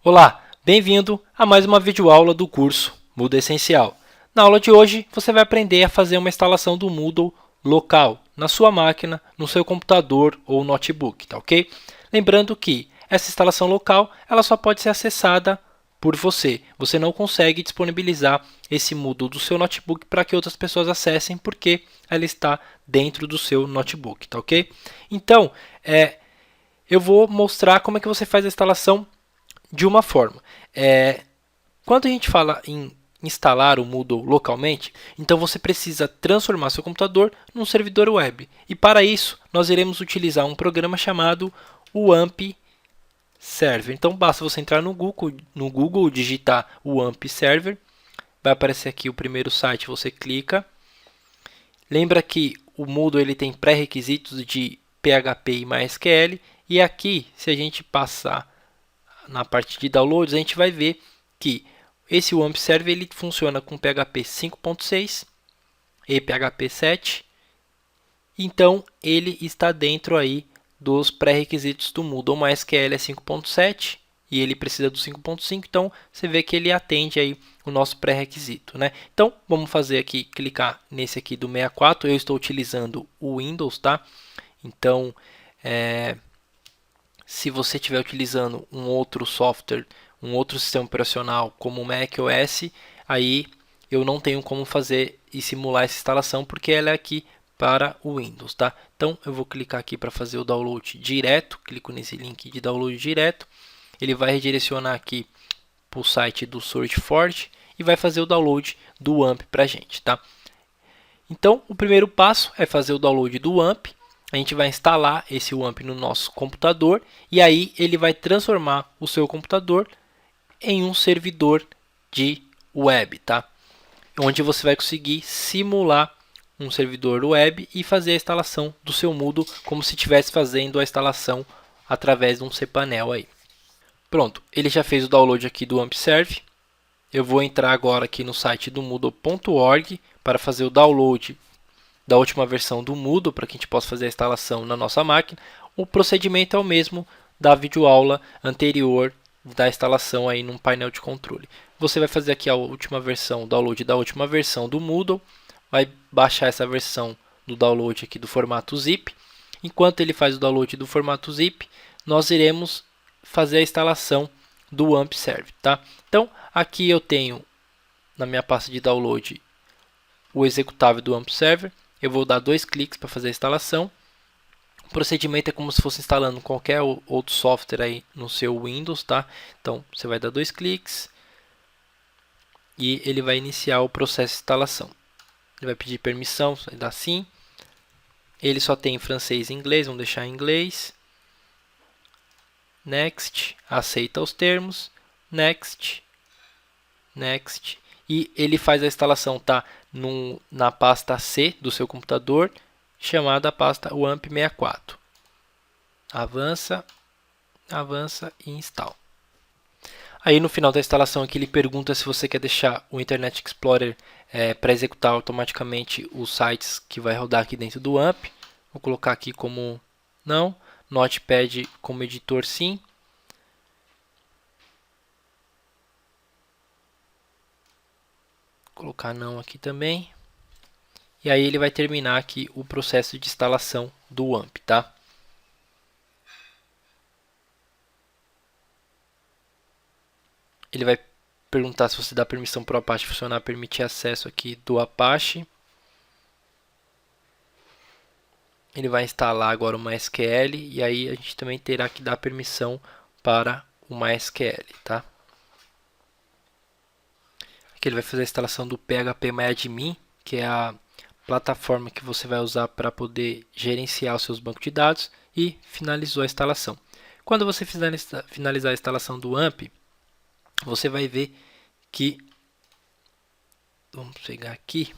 Olá, bem-vindo a mais uma videoaula do curso Moodle Essencial. Na aula de hoje, você vai aprender a fazer uma instalação do Moodle local, na sua máquina, no seu computador ou notebook, tá ok? Lembrando que essa instalação local ela só pode ser acessada por você. Você não consegue disponibilizar esse Moodle do seu notebook para que outras pessoas acessem, porque ela está dentro do seu notebook, tá ok? Então, eu vou mostrar como é que você faz a instalação de uma forma. Quando a gente fala em instalar o Moodle localmente, então você precisa transformar seu computador num servidor web. E para isso, nós iremos utilizar um programa chamado WAMP Server. Então basta você entrar no Google digitar WAMP Server. Vai aparecer aqui o primeiro site, você clica. Lembra que o Moodle ele tem pré-requisitos de PHP e MySQL. E aqui, se a gente passar na parte de downloads, a gente vai ver que esse WAMP Server ele funciona com PHP 5.6 e PHP 7. Então, ele está dentro aí dos pré-requisitos do Moodle. O MySQL é 5.7 e ele precisa do 5.5, então você vê que ele atende aí o nosso pré-requisito, né? Então, vamos fazer aqui, clicar nesse aqui do 64. Eu estou utilizando o Windows, tá? Então, se você estiver utilizando um outro software, um outro sistema operacional como o macOS, aí eu não tenho como fazer e simular essa instalação porque ela é aqui para o Windows, tá? Então eu vou clicar aqui para fazer o download direto, clico nesse link de download direto, ele vai redirecionar aqui para o site do SourceForge e vai fazer o download do WAMP para a gente, tá? Então o primeiro passo é fazer o download do WAMP. A gente vai instalar esse WAMP no nosso computador e aí ele vai transformar o seu computador em um servidor de web, tá? Onde você vai conseguir simular um servidor web e fazer a instalação do seu Moodle como se estivesse fazendo a instalação através de um cPanel aí. Pronto, ele já fez o download aqui do WAMP Serve. Eu vou entrar agora aqui no site do Moodle.org para fazer o download da última versão do Moodle para que a gente possa fazer a instalação na nossa máquina. O procedimento é o mesmo da videoaula anterior da instalação aí num painel de controle. Você vai fazer aqui a última versão, o download da última versão do Moodle, vai baixar essa versão do download aqui do formato zip. Enquanto ele faz o download do formato zip, nós iremos fazer a instalação do WAMP Serve, tá? Então, aqui eu tenho na minha pasta de download o executável do WAMP Server. Eu vou dar 2 cliques para fazer a instalação. O procedimento é como se fosse instalando qualquer outro software aí no seu Windows, tá? Então, você vai dar 2 cliques e ele vai iniciar o processo de instalação. Ele vai pedir permissão, você vai dar sim. Ele só tem francês e inglês, vamos deixar em inglês. Next, aceita os termos. Next, next. E ele faz a instalação, tá? Na pasta C do seu computador, chamada pasta WAMP64. Avança, avança e instala. Aí no final da instalação aqui ele pergunta se você quer deixar o Internet Explorer para executar automaticamente os sites que vai rodar aqui dentro do WAMP. Vou colocar aqui como não. Notepad como editor sim. Vou colocar não aqui também. E aí ele vai terminar aqui o processo de instalação do WAMP, tá? Ele vai perguntar se você dá permissão para o Apache funcionar, permitir acesso aqui do Apache. Ele vai instalar agora o MySQL e aí a gente também terá que dar permissão para o MySQL, tá? Aqui ele vai fazer a instalação do PHPMyAdmin, que é a plataforma que você vai usar para poder gerenciar os seus bancos de dados, e finalizou a instalação. Quando você finalizar a instalação do WAMP, você vai ver que, vamos pegar aqui,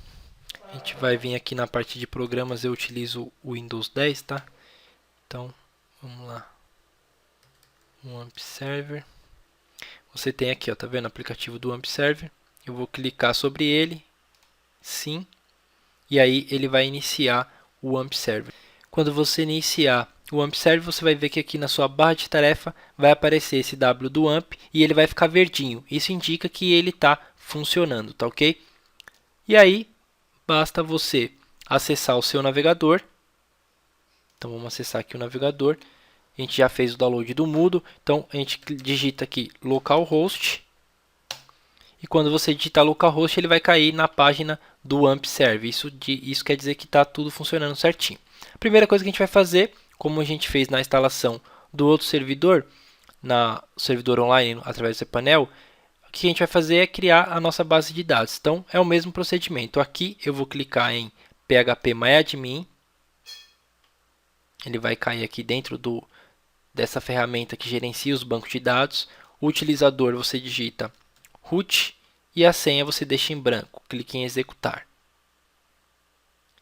a gente vai vir aqui na parte de programas, eu utilizo o Windows 10, tá? Então, vamos lá, WAMP Server. Você tem aqui, ó, tá vendo o aplicativo do WAMP Server? Eu vou clicar sobre ele, sim, e aí ele vai iniciar o WAMP Server. Quando você iniciar o AMP Serve, você vai ver que aqui na sua barra de tarefa vai aparecer esse W do AMP e ele vai ficar verdinho. Isso indica que ele está funcionando, tá ok? E aí, basta você acessar o seu navegador. Então, vamos acessar aqui o navegador. A gente já fez o download do Moodle. Então, a gente digita aqui localhost. E quando você digitar localhost, ele vai cair na página do AMP Serve. Isso quer dizer que está tudo funcionando certinho. A primeira coisa que a gente vai fazer, como a gente fez na instalação do outro servidor, na servidor online através do cPanel, o que a gente vai fazer é criar a nossa base de dados. Então, é o mesmo procedimento. Aqui eu vou clicar em phpMyAdmin. Ele vai cair aqui dentro dessa ferramenta que gerencia os bancos de dados. O utilizador você digita root e a senha você deixa em branco. Clique em executar.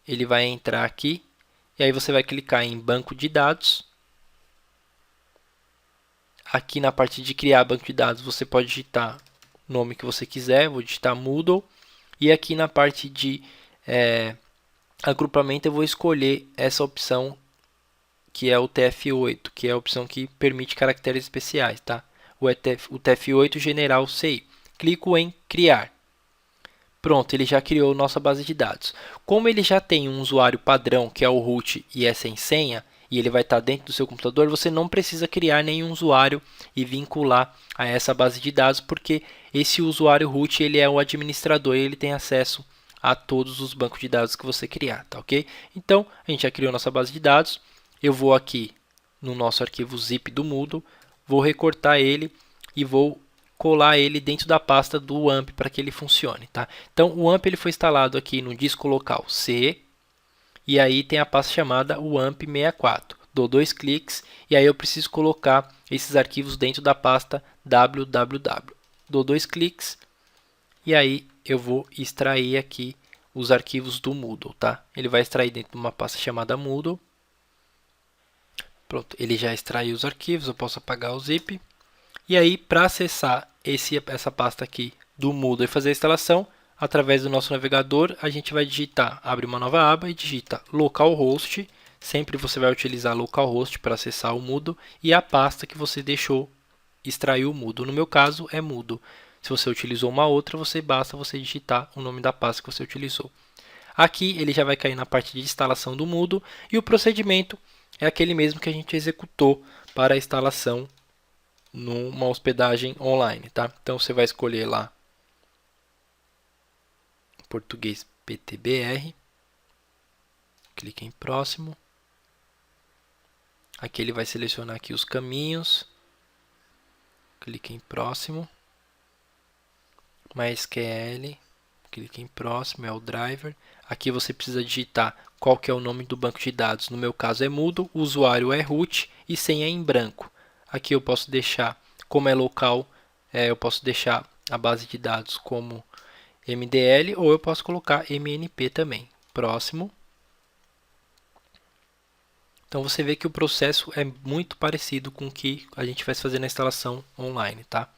Ele vai entrar aqui e aí você vai clicar em banco de dados. Aqui na parte de criar banco de dados você pode digitar o nome que você quiser. Vou digitar Moodle. E aqui na parte de agrupamento eu vou escolher essa opção que é o TF8, que é a opção que permite caracteres especiais, tá? O TF8 General CI. Clico em criar. Pronto, ele já criou nossa base de dados. Como ele já tem um usuário padrão, que é o root e é sem senha, e ele vai estar dentro do seu computador, você não precisa criar nenhum usuário e vincular a essa base de dados, porque esse usuário root ele é o administrador e ele tem acesso a todos os bancos de dados que você criar, tá ok? Então, a gente já criou nossa base de dados. Eu vou aqui no nosso arquivo zip do Moodle, vou recortar ele e vou colar ele dentro da pasta do AMP para que ele funcione, tá? Então, o AMP ele foi instalado aqui no disco local C, e aí tem a pasta chamada AMP64. Dou 2 cliques e aí eu preciso colocar esses arquivos dentro da pasta www. Dou 2 cliques e aí eu vou extrair aqui os arquivos do Moodle, tá? Ele vai extrair dentro de uma pasta chamada Moodle. Pronto, ele já extraiu os arquivos, eu posso apagar o zip. E aí, para acessar essa pasta aqui do Moodle e fazer a instalação, através do nosso navegador, a gente vai digitar, abre uma nova aba e digita localhost. Sempre você vai utilizar localhost para acessar o Moodle e a pasta que você deixou extrair o Moodle. No meu caso, é Moodle. Se você utilizou uma outra, basta você digitar o nome da pasta que você utilizou. Aqui ele já vai cair na parte de instalação do Moodle e o procedimento é aquele mesmo que a gente executou para a instalação numa hospedagem online, tá? Então você vai escolher lá português PTBR, clique em próximo. Aqui ele vai selecionar aqui os caminhos, clique em próximo. MySQL, clique em próximo, é o driver. Aqui você precisa digitar qual que é o nome do banco de dados. No meu caso é Moodle, o usuário é root e senha em branco. Aqui eu posso deixar, como é local, eu posso deixar a base de dados como MDL ou eu posso colocar MNP também. Próximo. Então você vê que o processo é muito parecido com o que a gente vai fazer na instalação online, tá?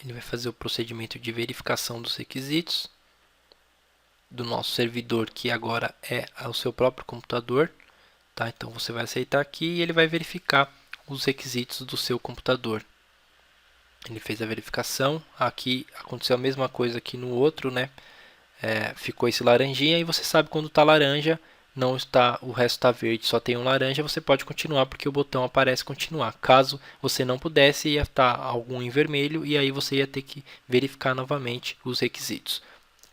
Ele vai fazer o procedimento de verificação dos requisitos do nosso servidor, que agora é o seu próprio computador, tá? Então você vai aceitar aqui e ele vai verificar os requisitos do seu computador. Ele fez a verificação. Aqui aconteceu a mesma coisa aqui no outro, né? Ficou esse laranjinha e você sabe quando está laranja, não está, o resto está verde, só tem um laranja, você pode continuar porque o botão aparece continuar. Caso você não pudesse, ia estar algum em vermelho e aí você ia ter que verificar novamente os requisitos.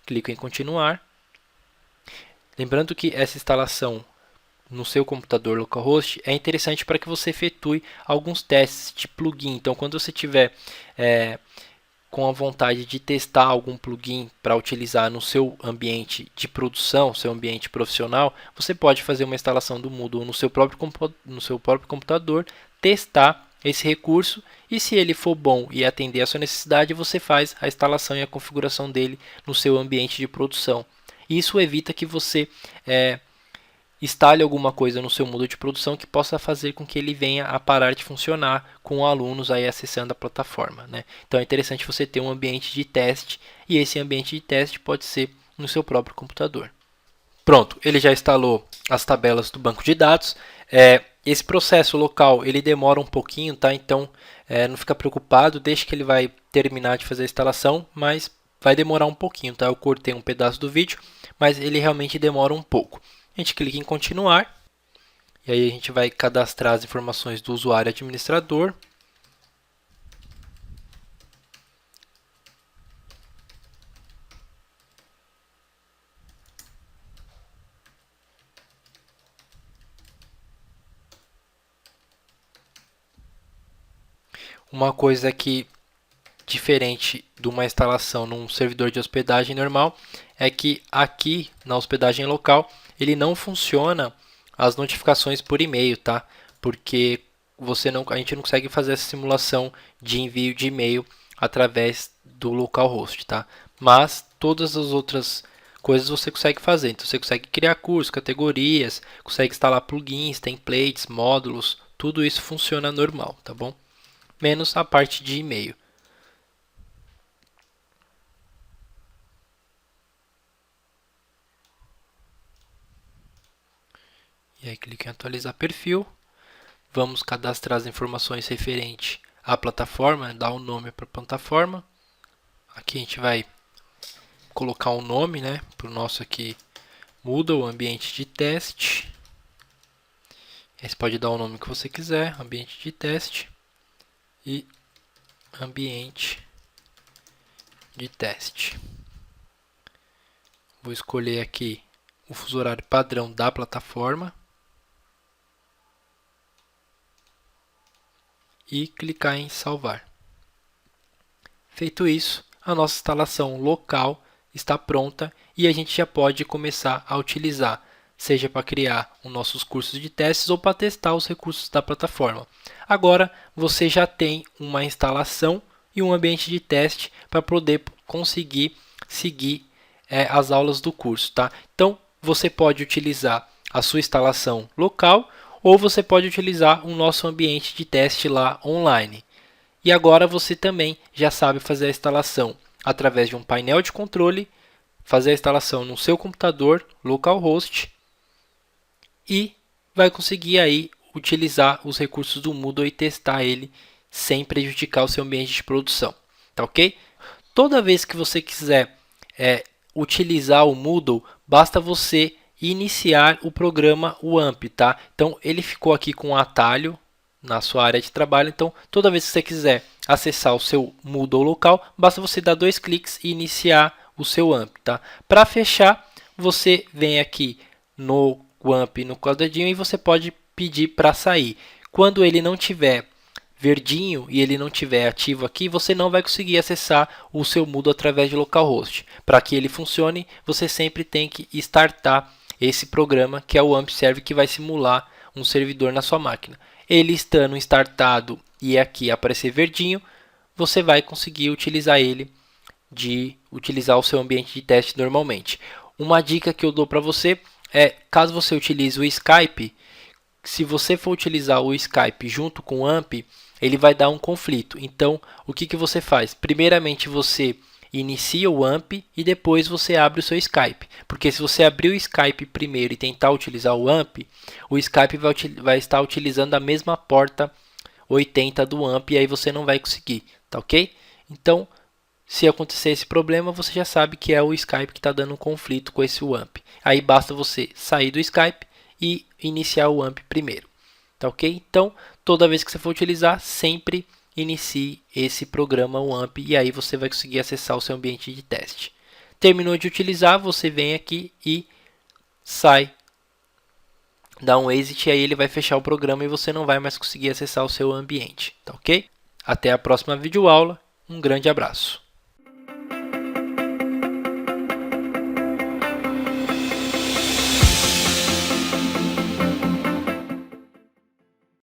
Clico em continuar. Lembrando que essa instalação no seu computador localhost é interessante para que você efetue alguns testes de plugin. Então, quando você tiver com a vontade de testar algum plugin para utilizar no seu ambiente de produção, seu ambiente profissional, você pode fazer uma instalação do Moodle no seu próprio computador, testar esse recurso e se ele for bom e atender a sua necessidade, você faz a instalação e a configuração dele no seu ambiente de produção. Isso evita que você instale alguma coisa no seu Moodle de produção que possa fazer com que ele venha a parar de funcionar com alunos aí acessando a plataforma, né? Então é interessante você ter um ambiente de teste e esse ambiente de teste pode ser no seu próprio computador. Pronto, ele já instalou as tabelas do banco de dados. Esse processo local ele demora um pouquinho, tá? Então não fica preocupado, deixa que ele vai terminar de fazer a instalação, mas vai demorar um pouquinho, tá? Eu cortei um pedaço do vídeo, mas ele realmente demora um pouco. A gente clica em continuar, e aí a gente vai cadastrar as informações do usuário administrador. Uma coisa que diferente de uma instalação num servidor de hospedagem normal é que aqui na hospedagem local ele não funciona as notificações por e-mail, tá? Porque a gente não consegue fazer essa simulação de envio de e-mail através do localhost, tá? Mas todas as outras coisas você consegue fazer. Então você consegue criar cursos, categorias, consegue instalar plugins, templates, módulos, tudo isso funciona normal, tá bom? Menos a parte de e-mail. E aí clique em atualizar perfil. Vamos cadastrar as informações referentes à plataforma, dar um nome para a plataforma. Aqui a gente vai colocar um nome, né, para o nosso aqui Moodle, ambiente de teste. Você pode dar o nome que você quiser, ambiente de teste e ambiente de teste. Vou escolher aqui o fuso horário padrão da plataforma e clicar em salvar. Feito isso, a nossa instalação local está pronta e a gente já pode começar a utilizar, seja para criar os nossos cursos de testes ou para testar os recursos da plataforma. Agora você já tem uma instalação e um ambiente de teste para poder conseguir seguir as aulas do curso, tá? Então você pode utilizar a sua instalação local ou você pode utilizar o nosso ambiente de teste lá online. E agora você também já sabe fazer a instalação através de um painel de controle, fazer a instalação no seu computador, localhost, e vai conseguir aí utilizar os recursos do Moodle e testar ele sem prejudicar o seu ambiente de produção, tá ok? Toda vez que você quiser utilizar o Moodle, basta você iniciar o programa WAMP, tá? Então ele ficou aqui com um atalho na sua área de trabalho, então toda vez que você quiser acessar o seu Moodle local, basta você dar 2 cliques e iniciar o seu WAMP, tá? Para fechar, você vem aqui no WAMP, no quadradinho, e você pode pedir para sair. Quando ele não tiver verdinho e ele não estiver ativo aqui, você não vai conseguir acessar o seu Moodle através de localhost. Para que ele funcione, você sempre tem que startar esse programa, que é o AMP Server, que vai simular um servidor na sua máquina. Ele estando startado e aqui aparecer verdinho, você vai conseguir utilizar o seu ambiente de teste normalmente. Uma dica que eu dou para você é, caso você utilize o Skype, se você for utilizar o Skype junto com o AMP, ele vai dar um conflito. Então, o que você faz? Primeiramente, você inicia o AMP e depois você abre o seu Skype. Porque se você abrir o Skype primeiro e tentar utilizar o AMP, o Skype vai estar utilizando a mesma porta 80 do AMP e aí você não vai conseguir, tá ok? Então, se acontecer esse problema, você já sabe que é o Skype que está dando um conflito com esse AMP. Aí basta você sair do Skype e iniciar o AMP primeiro, tá ok? Então, toda vez que você for utilizar, sempre inicie esse programa WAMP e aí você vai conseguir acessar o seu ambiente de teste. Terminou de utilizar, você vem aqui e sai, dá um exit e aí ele vai fechar o programa e você não vai mais conseguir acessar o seu ambiente, tá ok? Até a próxima videoaula, um grande abraço.